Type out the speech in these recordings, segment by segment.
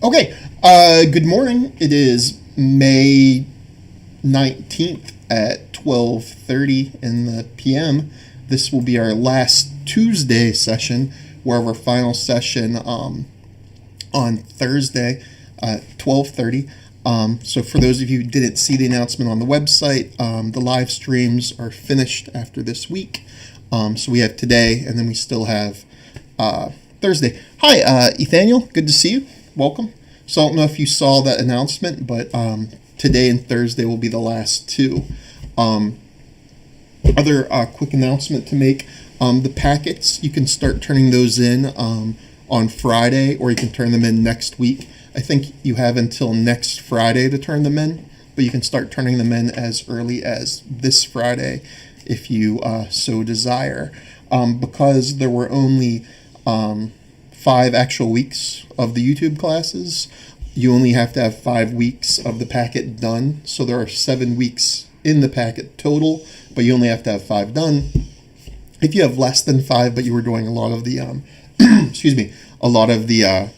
Okay, good morning. It is May 19th at 12:30 in the PM. This will be our last Tuesday session. We'll have our final session on Thursday at 12:30. So for those of you who didn't see the announcement on the website, the live streams are finished after this week. So we have today, and then we still have Thursday. Hi, Ethaniel. Good to see you. Welcome. So I don't know if you saw that announcement, but today and Thursday will be the last two. Other quick announcement to make. The packets, you can start turning those in on Friday, or you can turn them in next week. I think you have until next Friday to turn them in, but you can start turning them in as early as this Friday if you so desire. Because there were only 5 actual weeks of the YouTube classes, you only have to have 5 weeks of the packet done. So there are 7 weeks in the packet total, but you only have to have 5 done. If you have less than 5, but you were doing a lot of the a lot of the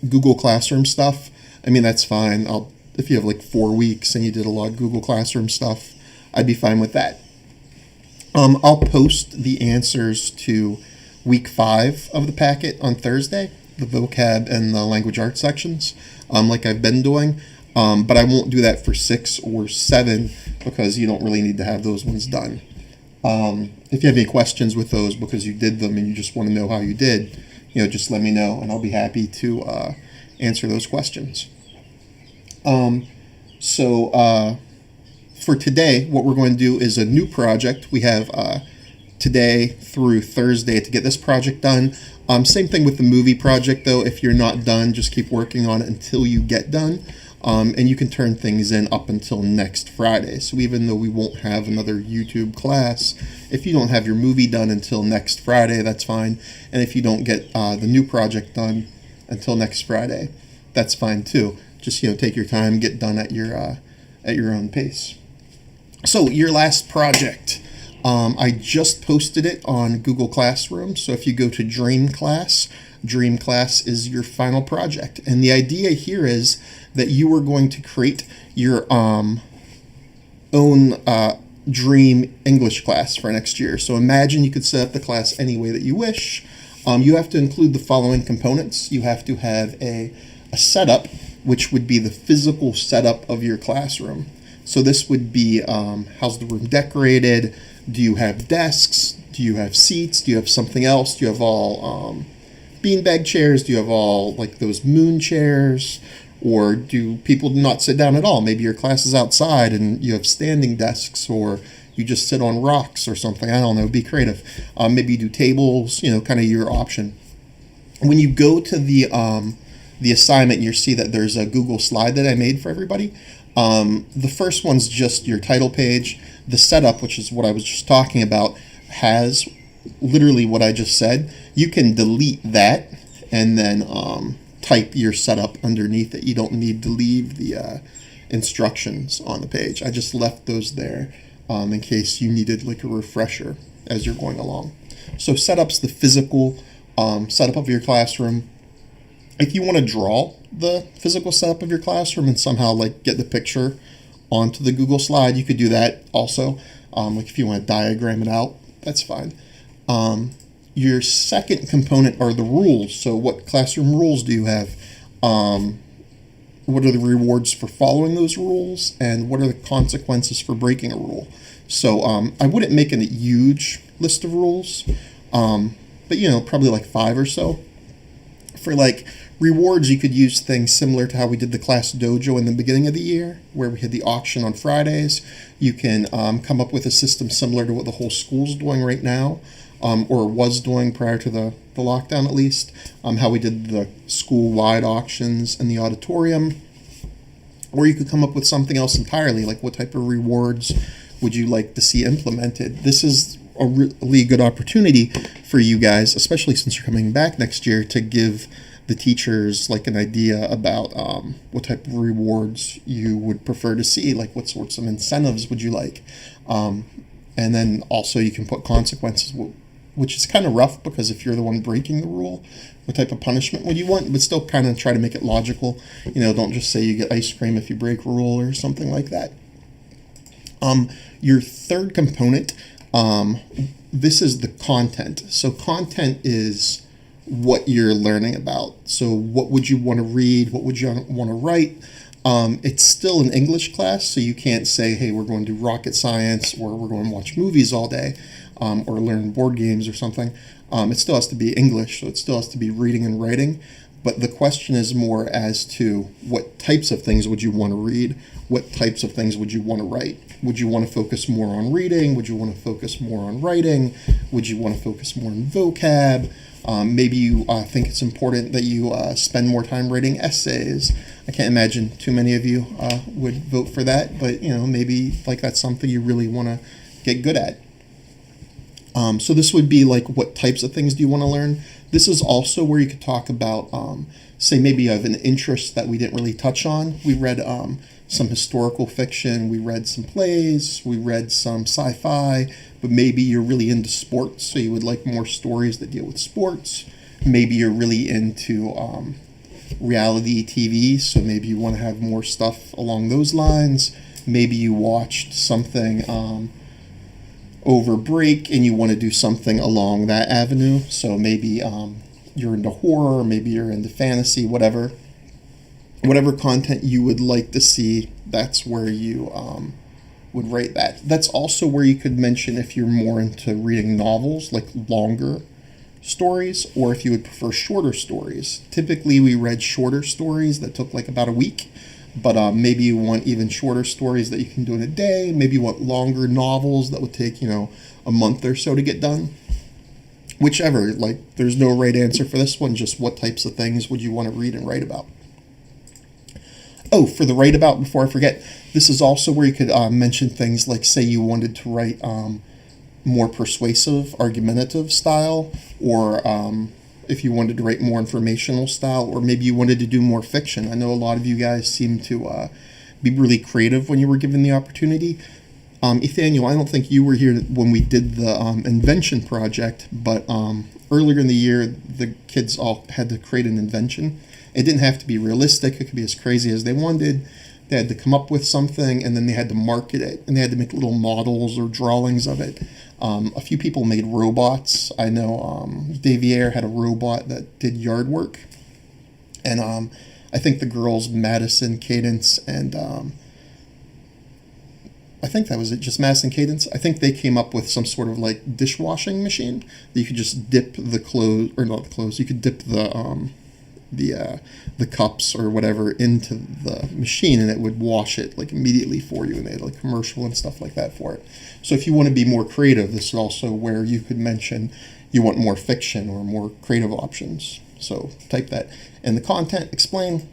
Google Classroom stuff, I mean, that's fine. If you have like 4 weeks and you did a lot of Google Classroom stuff, I'd be fine with that. I'll post the answers to week 5 of the packet on Thursday, the vocab and the language arts sections, like I've been doing. But I won't do that for 6 or 7 because you don't really need to have those ones done. If you have any questions with those because you did them and you just want to know how you did, just let me know and I'll be happy to answer those questions. For today, what we're going to do is a new project. We have today through Thursday to get this project done. Same thing with the movie project, though. If you're not done, just keep working on it until you get done. And you can turn things in up until next Friday. So even though we won't have another YouTube class, if you don't have your movie done until next Friday, that's fine. And if you don't get the new project done until next Friday, that's fine too. Just take your time, get done at your own pace. So your last project. I just posted it on Google Classroom. So if you go to Dream Class is your final project. And the idea here is that you are going to create your own Dream English class for next year. So imagine you could set up the class any way that you wish. You have to include the following components. You have to have a setup, which would be the physical setup of your classroom. So this would be how's the room decorated? Do you have desks? Do you have seats? Do you have something else? Do you have all beanbag chairs? Do you have all like those moon chairs? Or do people not sit down at all? Maybe your class is outside and you have standing desks, or you just sit on rocks or something. I don't know. Be creative. Maybe you do tables. Kind of your option. When you go to the assignment, you see that there's a Google slide that I made for everybody. The first one's just your title page. The setup, which is what I was just talking about, has literally what I just said. You can delete that and then type your setup underneath it. You don't need to leave the instructions on the page. I just left those there in case you needed like a refresher as you're going along. So setup's the physical setup of your classroom. If you want to draw the physical setup of your classroom and somehow like get the picture onto the Google slide, you could do that also. Like if you want to diagram it out, that's fine. Your second component are the rules. So what classroom rules do you have? What are the rewards for following those rules? And what are the consequences for breaking a rule? So I wouldn't make a huge list of rules, but probably like 5 or so. For like rewards, you could use things similar to how we did the class dojo in the beginning of the year, where we had the auction on Fridays. You can come up with a system similar to what the whole school's doing right now, or was doing prior to the lockdown at least, how we did the school-wide auctions in the auditorium. Or you could come up with something else entirely, like what type of rewards would you like to see implemented. This is a really good opportunity for you guys, especially since you're coming back next year, to give the teachers like an idea about what type of rewards you would prefer to see, like what sorts of incentives would you like. And then also you can put consequences which is kind of rough because if you're the one breaking the rule, what type of punishment would you want? But still kind of try to make it logical. Don't just say you get ice cream if you break a rule or something like that. Your third component, this is the content. So content is what you're learning about. So what would you want to read? What would you want to write? It's still an English class, so you can't say, hey, we're going to do rocket science, or we're going to watch movies all day, or learn board games or something. It still has to be English, so it still has to be reading and writing. But the question is more as to what types of things would you want to read? What types of things would you want to write? Would you want to focus more on reading? Would you want to focus more on writing? Would you want to focus more on vocab? Maybe you think it's important that you spend more time writing essays. I can't imagine too many of you would vote for that, but maybe like that's something you really want to get good at. So this would be like, what types of things do you want to learn? This is also where you could talk about, say maybe you have an interest that we didn't really touch on. We read some historical fiction, we read some plays, we read some sci-fi, but maybe you're really into sports, so you would like more stories that deal with sports. Maybe you're really into reality TV, so maybe you want to have more stuff along those lines. Maybe you watched something over break and you want to do something along that avenue. So maybe you're into horror, maybe you're into fantasy, whatever content you would like to see, that's where you would rate that. That's also where you could mention if you're more into reading novels, like longer stories, or if you would prefer shorter stories. Typically we read shorter stories that took like about a week, but maybe you want even shorter stories that you can do in a day. Maybe you want longer novels that would take a month or so to get done. Whichever, like there's no right answer for this one, just what types of things would you want to read and write about. Oh, for the write about, before I forget, this is also where you could mention things like, say you wanted to write more persuasive, argumentative style, or if you wanted to write more informational style, or maybe you wanted to do more fiction. I know a lot of you guys seem to be really creative when you were given the opportunity. Ethaniel, I don't think you were here when we did the invention project, but earlier in the year, the kids all had to create an invention. It didn't have to be realistic. It could be as crazy as they wanted. They had to come up with something, and then they had to market it, and they had to make little models or drawings of it. A few people made robots. I know Davier had a robot that did yard work. And I think the girls, Madison, Cadence, and I think that was it, just Madison, Cadence. I think they came up with some sort of like dishwashing machine that you could just dip the clothes, or not the clothes, you could dip the cups or whatever into the machine, and it would wash it like immediately for you, and they had like commercial and stuff like that for it. So if you want to be more creative, this is also where you could mention you want more fiction or more creative options. So type that in the content, explain.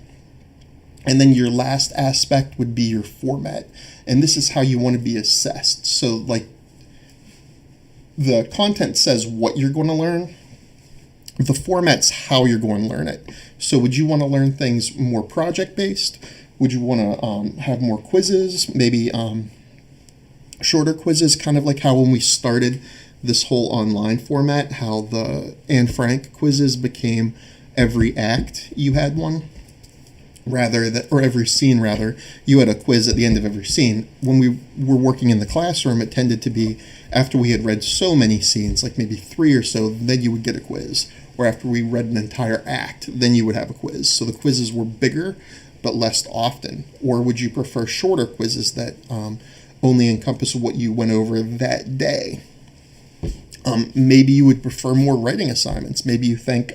And then your last aspect would be your format, and this is how you want to be assessed. So like the content says what you're going to learn, the format's how you're going to learn it. So would you want to learn things more project-based? Would you want to have more quizzes? Maybe shorter quizzes, kind of like how when we started this whole online format, how the Anne Frank quizzes became every act you had one, or every scene rather, you had a quiz at the end of every scene. When we were working in the classroom, it tended to be after we had read so many scenes, like maybe 3 or so, then you would get a quiz. Or after we read an entire act, then you would have a quiz. So the quizzes were bigger, but less often. Or would you prefer shorter quizzes that only encompass what you went over that day? Maybe you would prefer more writing assignments. Maybe you think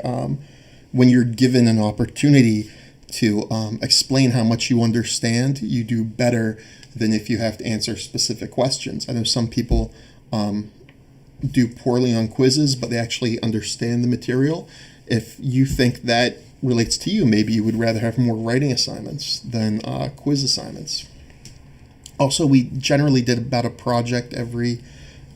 when you're given an opportunity to explain how much you understand, you do better than if you have to answer specific questions. I know some people do poorly on quizzes, but they actually understand the material. If you think that relates to you, maybe you would rather have more writing assignments than quiz assignments. Also, we generally did about a project every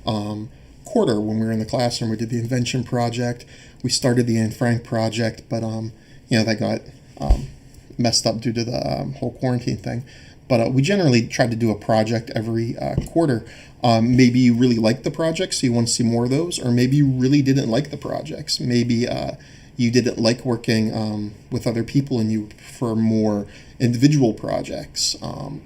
quarter when we were in the classroom. We did the invention project. We started the Anne Frank project, but that got messed up due to the whole quarantine thing. But we generally try to do a project every quarter. Maybe you really like the project, so you want to see more of those, or maybe you really didn't like the projects. Maybe you didn't like working with other people and you prefer more individual projects.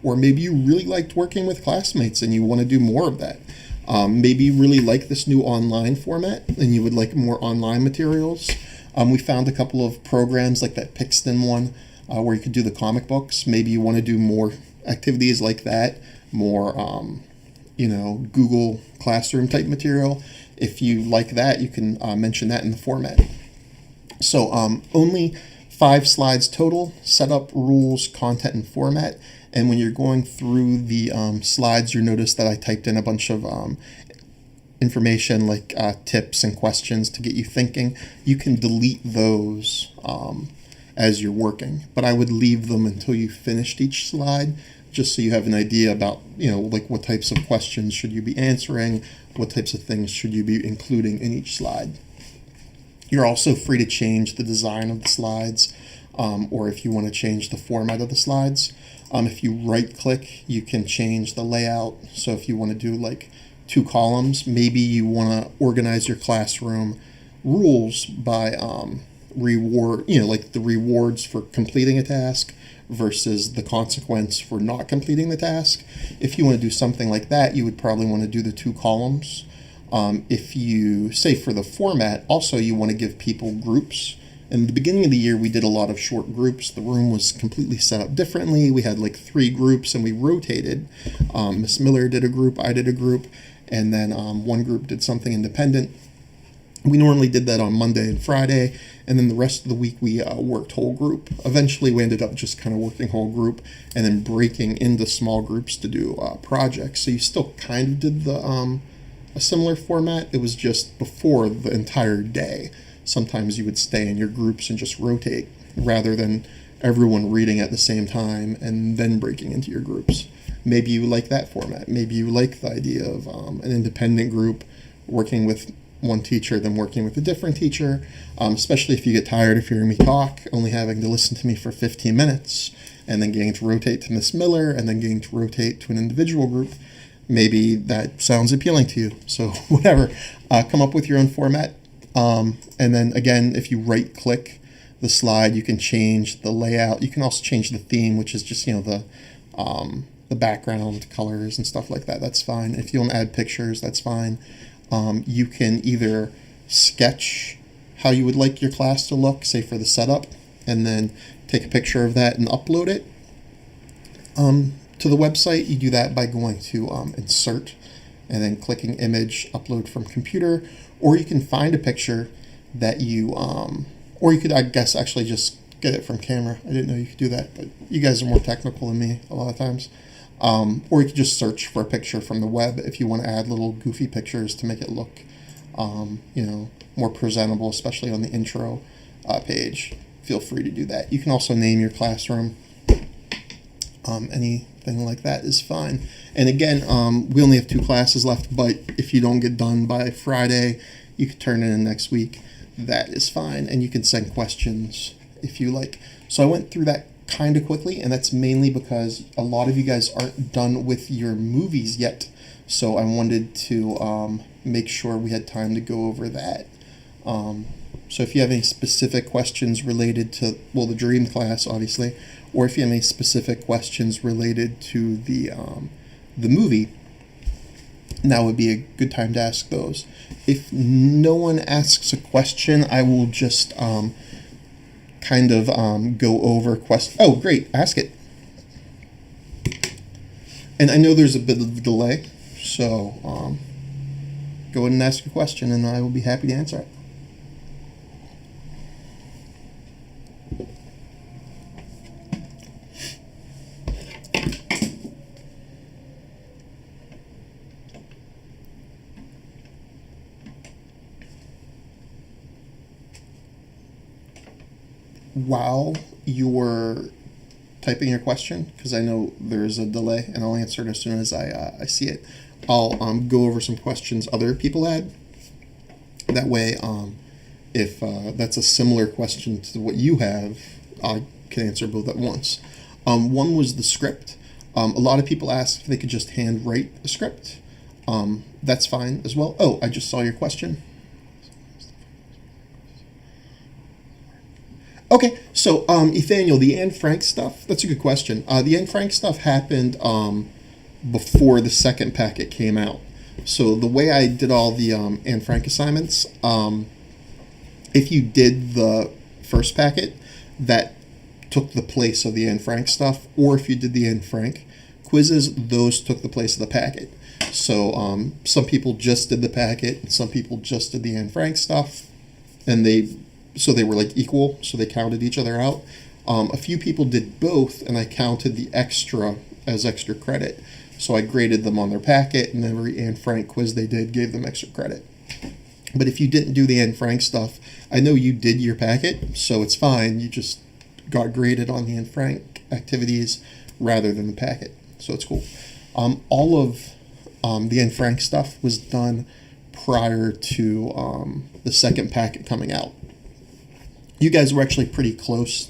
Or maybe you really liked working with classmates and you want to do more of that. Maybe you really like this new online format and you would like more online materials. We found a couple of programs like that Pixton one where you could do the comic books. Maybe you want to do more activities like that, more Google Classroom type material. If you like that, you can mention that in the format. So only 5 slides total: setup, rules, content, and format. And when you're going through the slides, you notice that I typed in a bunch of information like tips and questions to get you thinking. You can delete those as you're working, but I would leave them until you finished each slide, just so you have an idea about, like what types of questions should you be answering, what types of things should you be including in each slide. You're also free to change the design of the slides, or if you want to change the format of the slides. If you right-click, you can change the layout. So if you want to do like 2 columns, maybe you want to organize your classroom rules by reward, like the rewards for completing a task versus the consequence for not completing the task. If you want to do something like that, you would probably want to do the 2 columns. If you say for the format, also you want to give people groups. In the beginning of the year, we did a lot of short groups. The room was completely set up differently. We had like 3 groups and we rotated. Miss Miller did a group, I did a group, and then one group did something independent. We normally did that on Monday and Friday, and then the rest of the week we worked whole group. Eventually we ended up just kind of working whole group and then breaking into small groups to do projects. So you still kind of did the a similar format. It was just before the entire day. Sometimes you would stay in your groups and just rotate rather than everyone reading at the same time and then breaking into your groups. Maybe you like that format. Maybe you like the idea of an independent group working with one teacher, then working with a different teacher, especially if you get tired of hearing me talk, only having to listen to me for 15 minutes, and then getting to rotate to Miss Miller, and then getting to rotate to an individual group. Maybe that sounds appealing to you. So whatever, come up with your own format. And then again, if you right-click the slide, you can change the layout. You can also change the theme, which is just the background colors and stuff like that. That's fine. If you want to add pictures, that's fine. You can either sketch how you would like your class to look, say for the setup, and then take a picture of that and upload it to the website. You do that by going to insert and then clicking image, upload from computer, or you can find a picture that you, or you could, I guess, actually just get it from camera. I didn't know you could do that, but you guys are more technical than me a lot of times. Or you could just search for a picture from the web if you want to add little goofy pictures to make it look, more presentable, especially on the intro page. Feel free to do that. You can also name your classroom. Anything like that is fine. And again, we only have 2 classes left, but if you don't get done by Friday, you can turn it in next week. That is fine, and you can send questions if you like. So I went through that kind of quickly, and that's mainly because a lot of you guys aren't done with your movies yet. So I wanted to make sure we had time to go over that. So if you have any specific questions related to, the Dream class, obviously, or if you have any specific questions related to the movie, now would be a good time to ask those. If no one asks a question, I will just go over questions. Oh, great, ask it. And I know there's a bit of a delay, so go ahead and ask a question, and I will be happy to answer it. While you're typing your question, because I know there's a delay, and I'll answer it as soon as I see it, I'll go over some questions other people had. That way, if that's a similar question to what you have, can answer both at once. One was the script. A lot of people asked if they could just hand write the script. That's fine as well. Oh, I just saw your question. Okay, so Ethaniel, the Anne Frank stuff, that's a good question. The Anne Frank stuff happened before the second packet came out. So the way I did all the Anne Frank assignments, if you did the first packet, that took the place of the Anne Frank stuff, or if you did the Anne Frank quizzes, those took the place of the packet. So some people just did the packet, some people just did the Anne Frank stuff, and they were like equal, so they counted each other out. A few people did both, and I counted the extra as extra credit. So I graded them on their packet, and every Anne Frank quiz they did gave them extra credit. But if you didn't do the Anne Frank stuff, I know you did your packet, so it's fine. You just got graded on the Anne Frank activities rather than the packet, so it's cool. All of the Anne Frank stuff was done prior to the second packet coming out. You guys were actually pretty close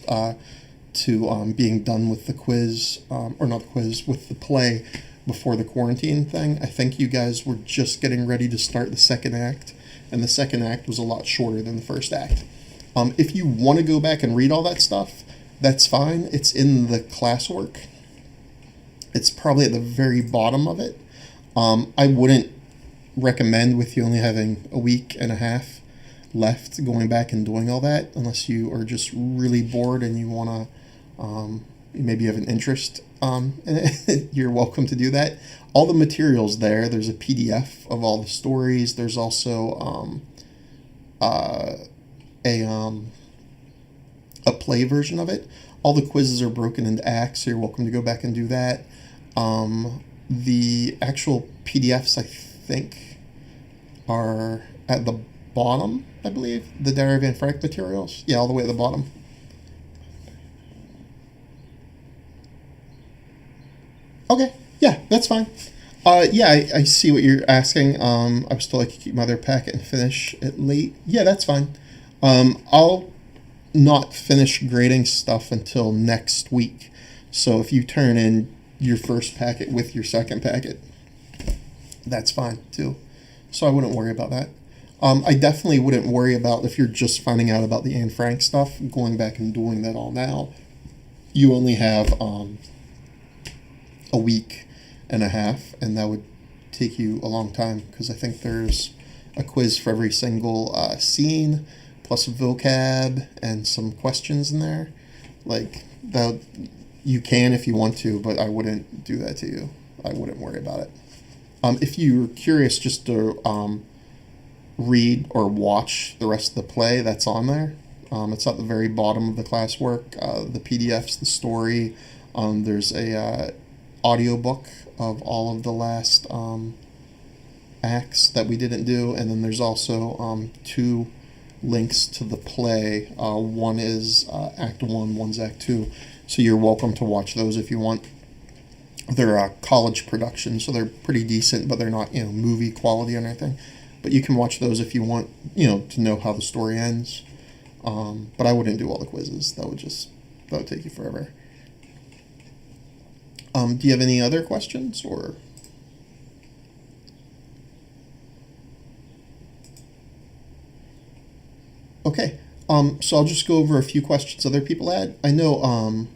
to being done with the quiz, or not the quiz, with the play before the quarantine thing. I think you guys were just getting ready to start the second act, and the second act was a lot shorter than the first act. If you want to go back and read all that stuff, that's fine. It's in the classwork. It's probably at the very bottom of it. I wouldn't recommend, with you only having a week and a half left, going back and doing all that, unless you are just really bored and you want to maybe you have an interest in it. You're welcome to do that. All the materials there's a PDF of all the stories. There's also a play version of it. All the quizzes are broken into acts, so you're welcome to go back and do that. The actual PDFs, I think, are at the bottom, I believe. The Diary of Anne Frank materials. Yeah, all the way at the bottom. Okay, yeah, that's fine. Yeah, I see what you're asking. I was told I could keep my other packet and finish it late. Yeah, that's fine. I'll not finish grading stuff until next week. So if you turn in your first packet with your second packet, that's fine too. So I wouldn't worry about that. I definitely wouldn't worry about if you're just finding out about the Anne Frank stuff, going back and doing that all now. You only have a week and a half, and that would take you a long time, because I think there's a quiz for every single scene, plus vocab and some questions in there. Like, that, you can if you want to, but I wouldn't do that to you. I wouldn't worry about it. If you're curious just to read or watch the rest of the play, that's on there. It's at the very bottom of the classwork. The PDFs, the story. There's a audiobook of all of the last acts that we didn't do, and then there's also 2 links to the play. One is Act 1, one's Act 2. So you're welcome to watch those if you want. They're college productions, so they're pretty decent, but they're not, movie quality or anything. But you can watch those if you want, to know how the story ends. But I wouldn't do all the quizzes. That would take you forever. Do you have any other questions, or? Okay. So I'll just go over a few questions other people had. I know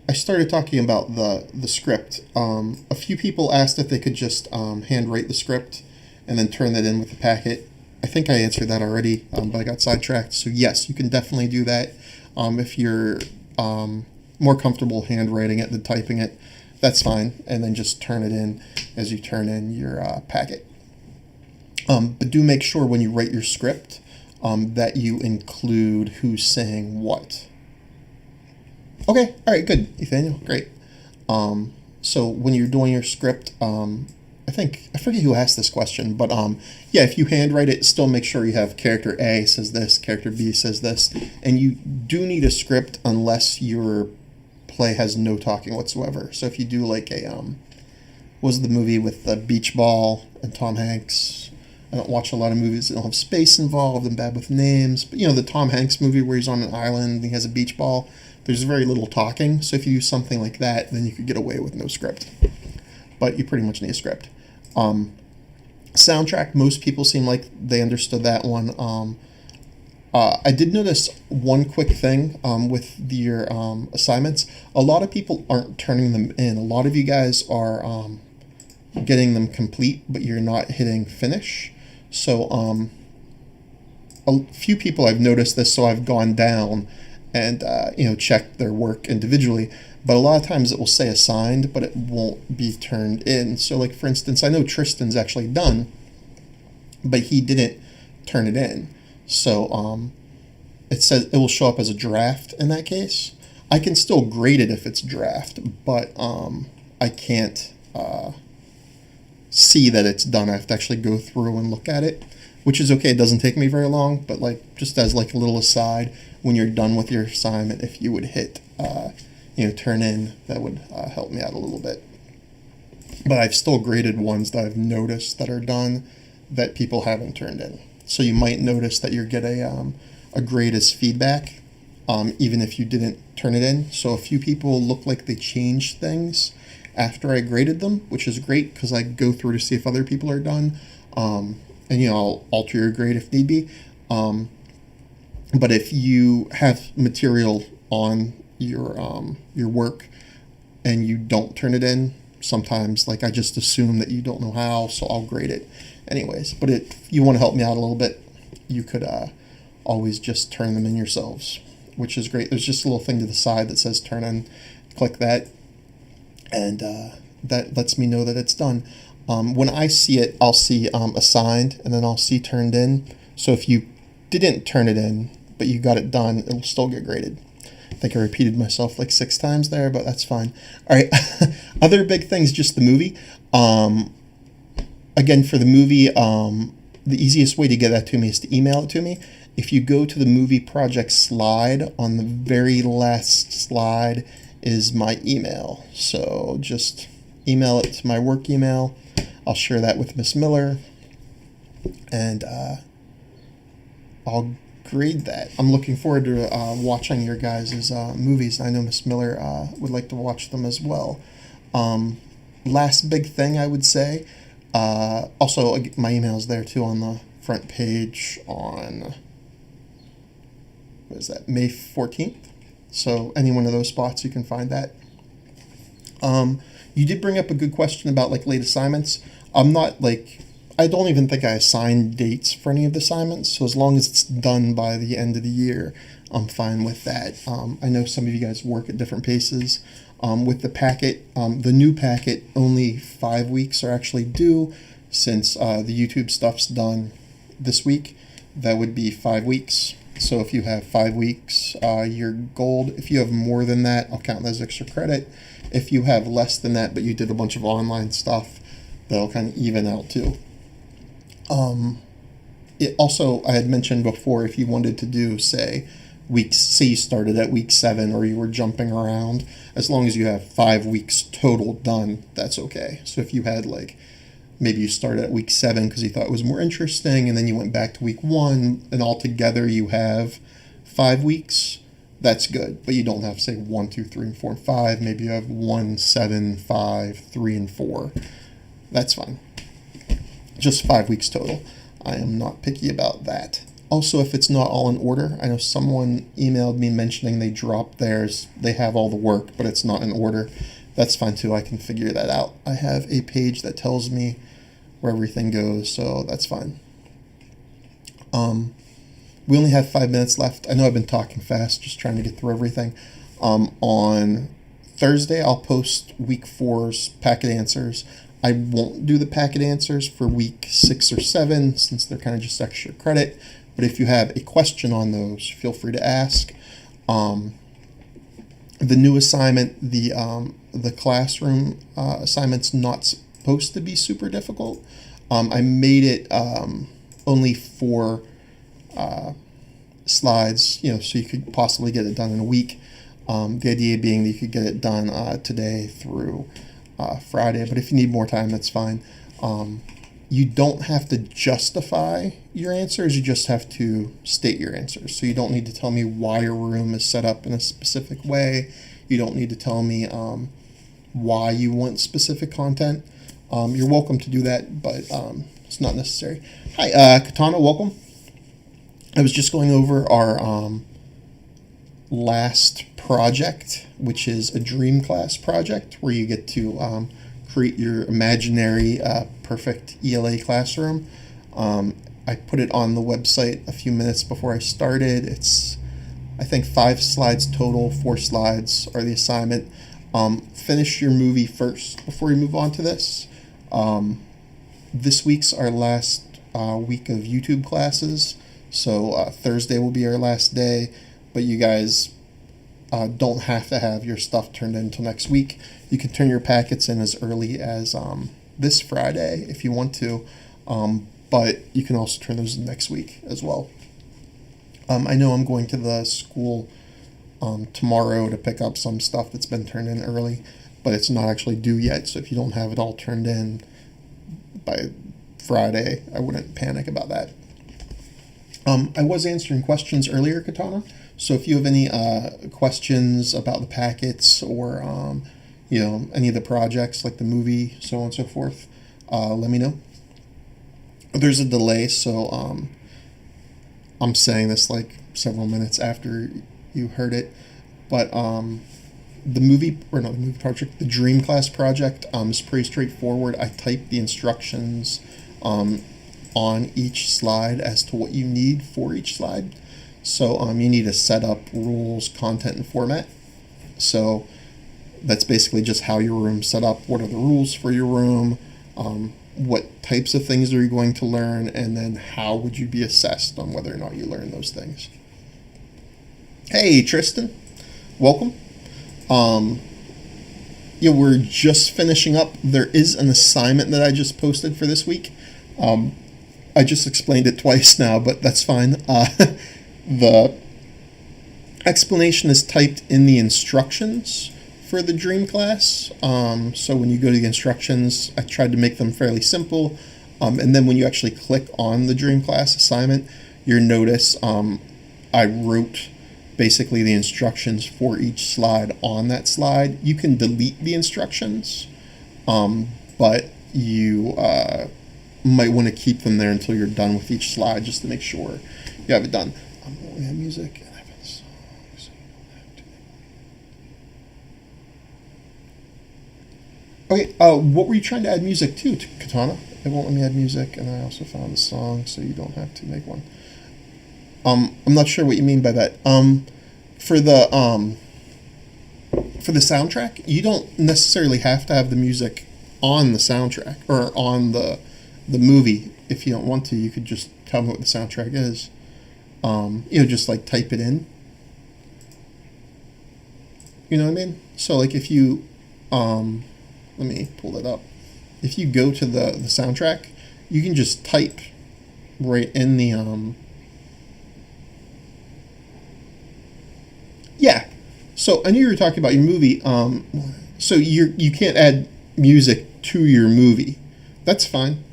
I started talking about the script. A few people asked if they could just handwrite the script and then turn that in with the packet. I think I answered that already, but I got sidetracked. So yes, you can definitely do that. If you're more comfortable handwriting it than typing it, that's fine. And then just turn it in as you turn in your packet. But do make sure when you write your script that you include who's saying what. Okay, all right, good, Ethaniel, great. So when you're doing your script, I forget who asked this question, but yeah, if you handwrite it, still make sure you have character A says this, character B says this, and you do need a script unless your play has no talking whatsoever. So if you do like a, what was the movie with the beach ball and Tom Hanks? I don't watch a lot of movies that don't have space involved. I'm bad with names. But, the Tom Hanks movie where he's on an island and he has a beach ball, there's very little talking. So if you use something like that, then you could get away with no script. But you pretty much need a script. Soundtrack, most people seem like they understood that one. I did notice one quick thing with your assignments. A lot of people aren't turning them in. A lot of you guys are getting them complete, but you're not hitting finish. So a few people I've noticed this, so I've gone down and checked their work individually. But a lot of times it will say assigned, but it won't be turned in. So like for instance, I know Tristan's actually done, but he didn't turn it in. So it says it will show up as a draft in that case. I can still grade it if it's draft, but I can't see that it's done. I have to actually go through and look at it, which is okay. It doesn't take me very long, but like just as like a little aside, when you're done with your assignment, if you would hit turn in, that would help me out a little bit. But I've still graded ones that I've noticed that are done that people haven't turned in. So you might notice that you get a grade as feedback, even if you didn't turn it in. So a few people look like they changed things after I graded them, which is great because I go through to see if other people are done. And I'll alter your grade if need be. But if you have material on your work and you don't turn it in, sometimes like I just assume that you don't know how, so I'll grade it anyways. But if you want to help me out a little bit, you could always just turn them in yourselves, which is great. There's just a little thing to the side that says turn in. Click that, and that lets me know that it's done. When I see it, I'll see assigned, and then I'll see turned in. So if you didn't turn it in, but you got it done, it'll still get graded. I think I repeated myself like 6 times there, but that's fine. All right. Other big things, just the movie. Again, for the movie, the easiest way to get that to me is to email it to me. If you go to the movie project slide, on the very last slide is my email. So just email it to my work email. I'll share that with Miss Miller, and I'll grade that. I'm looking forward to watching your guys' movies. I know Miss Miller would like to watch them as well. Last big thing I would say, also my email is there too on the front page on, what is that, May 14th? So any one of those spots you can find that. You did bring up a good question about like late assignments. I don't even think I assigned dates for any of the assignments, so as long as it's done by the end of the year, I'm fine with that. I know some of you guys work at different paces. With the packet, the new packet, only 5 weeks are actually due, since the YouTube stuff's done this week. That would be 5 weeks. So if you have 5 weeks, you're gold. If you have more than that, I'll count that as extra credit. If you have less than that, but you did a bunch of online stuff, that'll kind of even out too. It also, I had mentioned before, if you wanted to do, say you started at week 7 or you were jumping around, as long as you have 5 weeks total done, that's okay. So if you had maybe you started at week 7 because you thought it was more interesting, and then you went back to week 1, and altogether you have 5 weeks, that's good. But you don't have, say, 1, 2, 3, and 4, and 5. Maybe you have 1, 7, 5, 3, and 4. That's fine. Just 5 weeks total. I am not picky about that. Also, if it's not all in order, I know someone emailed me mentioning they dropped theirs. They have all the work, but it's not in order. That's fine too. I can figure that out. I have a page that tells me where everything goes, so that's fine. We only have 5 minutes left. I know I've been talking fast, just trying to get through everything. On Thursday, I'll post week 4's packet answers. I won't do the packet answers for week 6 or 7, since they're kind of just extra credit. But if you have a question on those, feel free to ask. The new assignment, the classroom assignment's not supposed to be super difficult. I made it only 4 slides, so you could possibly get it done in a week. The idea being that you could get it done today through Friday, but if you need more time, that's fine. you don't have to justify your answers, you just have to state your answers. So you don't need to tell me why your room is set up in a specific way. You don't need to tell me why you want specific content. You're welcome to do that, but it's not necessary. Hi, Katana, welcome. I was just going over our last project, which is a dream class project where you get to create your imaginary perfect ELA classroom. I put it on the website a few minutes before I started. It's, I think, 5 slides total. 4 slides are the assignment. Finish your movie first before you move on to this. This week's our last week of YouTube classes, so Thursday will be our last day, but you guys don't have to have your stuff turned in until next week. You can turn your packets in as early as this Friday if you want to, but you can also turn those in next week as well. I know I'm going to the school tomorrow to pick up some stuff that's been turned in early, but it's not actually due yet, so if you don't have it all turned in by Friday, I wouldn't panic about that. I was answering questions earlier, Katana, so if you have any questions about the packets or any of the projects like the movie, so on and so forth, let me know. There's a delay, so I'm saying this like several minutes after you heard it, but the dream class project is pretty straightforward. I typed the instructions on each slide as to what you need for each slide. So you need to set up rules, content, and format. So that's basically just how your room's set up. What are the rules for your room? What types of things are you going to learn? And then how would you be assessed on whether or not you learn those things? Hey, Tristan. Welcome. We're just finishing up. There is an assignment that I just posted for this week. I just explained it twice now, but that's fine. The explanation is typed in the instructions for the dream class. So when you go to the instructions, I tried to make them fairly simple. And then when you actually click on the dream class assignment, you'll notice I wrote basically the instructions for each slide on that slide. You can delete the instructions, but you might want to keep them there until you're done with each slide just to make sure you have it done. We have music and I have songs, so you don't have to. Okay, what were you trying to add music to, Katana? It won't let me add music, and I also found the song, so you don't have to make one. I'm not sure what you mean by that. For the soundtrack, you don't necessarily have to have the music on the soundtrack or on the movie. If you don't want to, you could just tell me what the soundtrack is. Just like type it in. You know what I mean? So like if you, let me pull that up. If you go to the soundtrack, you can just type right in the, yeah. So I knew you were talking about your movie. So you can't add music to your movie. That's fine.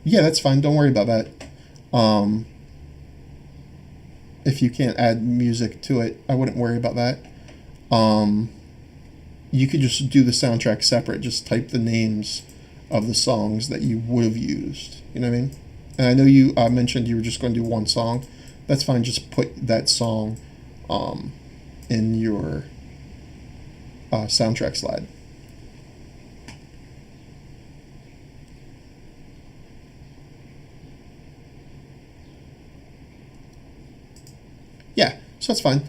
Yeah, that's fine. Don't worry about that. If you can't add music to it, I wouldn't worry about that. You could just do the soundtrack separate. Just type the names of the songs that you would have used. You know what I mean? And I know you mentioned you were just going to do one song. That's fine. Just put that song in your soundtrack slide. Yeah, so that's fine.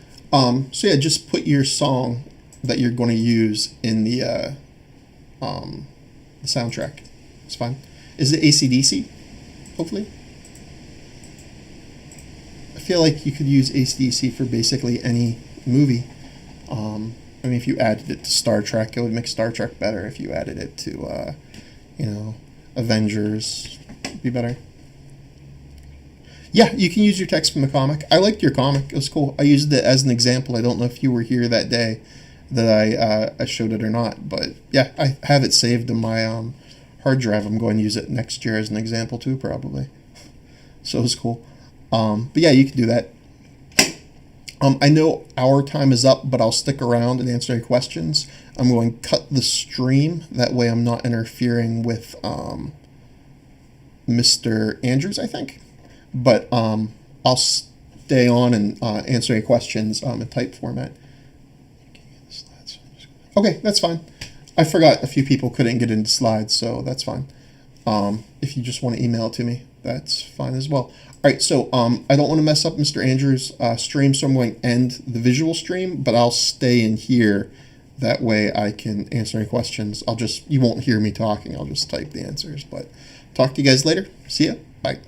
So yeah, just put your song that you're going to use in the soundtrack. It's fine. Is it AC/DC? Hopefully. I feel like you could use AC/DC for basically any movie. I mean, if you added it to Star Trek, it would make Star Trek better. If you added it to, Avengers, it'd be better. Yeah, you can use your text from the comic. I liked your comic. It was cool. I used it as an example. I don't know if you were here that day that I showed it or not. But, yeah, I have it saved in my hard drive. I'm going to use it next year as an example too, probably. So it's cool. But yeah, you can do that. I know our time is up, but I'll stick around and answer any questions. I'm going to cut the stream. That way I'm not interfering with Mr. Andrews, I think. But I'll stay on and answer any questions in type format. Okay, that's fine. I forgot a few people couldn't get into slides, so that's fine. If you just want to email it to me, that's fine as well. All right, so I don't want to mess up Mr. Andrews' stream, so I'm going to end the visual stream, but I'll stay in here. That way I can answer any questions. You won't hear me talking. I'll just type the answers. But talk to you guys later. See ya. Bye.